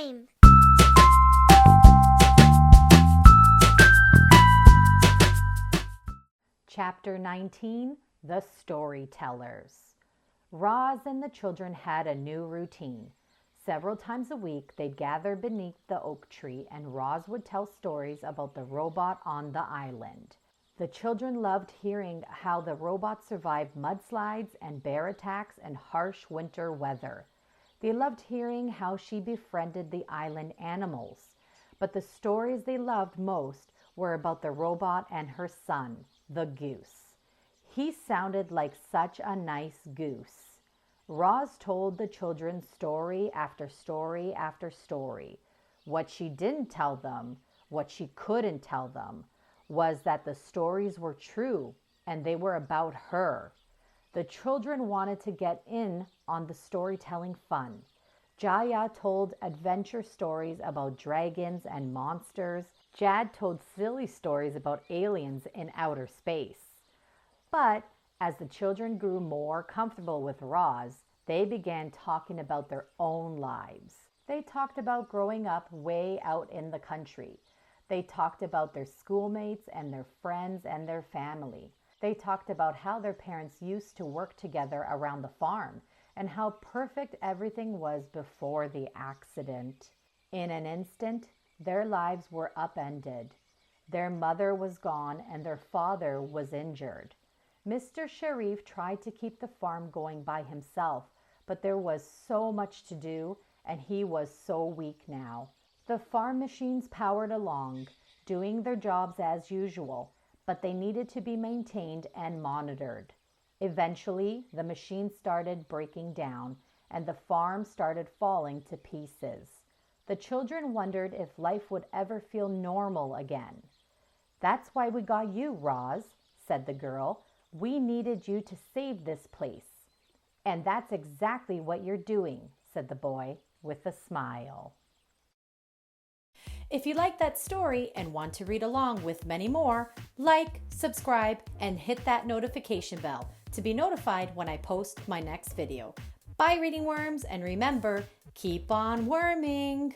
time. Chapter 19, The Storytellers. Roz and the children had a new routine. Several times a week, they'd gather beneath the oak tree and Roz would tell stories about the robot on the island. The children loved hearing how the robot survived mudslides and bear attacks and harsh winter weather. They loved hearing how she befriended the island animals. But the stories they loved most were about the robot and her son, the goose. He sounded like such a nice goose. Roz told the children story after story after story. What she didn't tell them, what she couldn't tell them, was that the stories were true and they were about her. The children wanted to get in on the storytelling fun. Jaya told adventure stories about dragons and monsters. Jad told silly stories about aliens in outer space. But as the children grew more comfortable with Roz, they began talking about their own lives. They talked about growing up way out in the country. They talked about their schoolmates and their friends and their family. They talked about how their parents used to work together around the farm and how perfect everything was before the accident. In an instant, their lives were upended. Their mother was gone and their father was injured. Mr. Sharif tried to keep the farm going by himself, but there was so much to do and he was so weak now. The farm machines powered along, doing their jobs as usual, but they needed to be maintained and monitored. Eventually, the machines started breaking down and the farm started falling to pieces. The children wondered if life would ever feel normal again. "That's why we got you, Roz," said the girl. "We needed you to save this place." "And that's exactly what you're doing," said the boy with a smile. If you like that story and want to read along with many more, like, subscribe, and hit that notification bell to be notified when I post my next video. Bye, reading worms, and remember, keep on worming!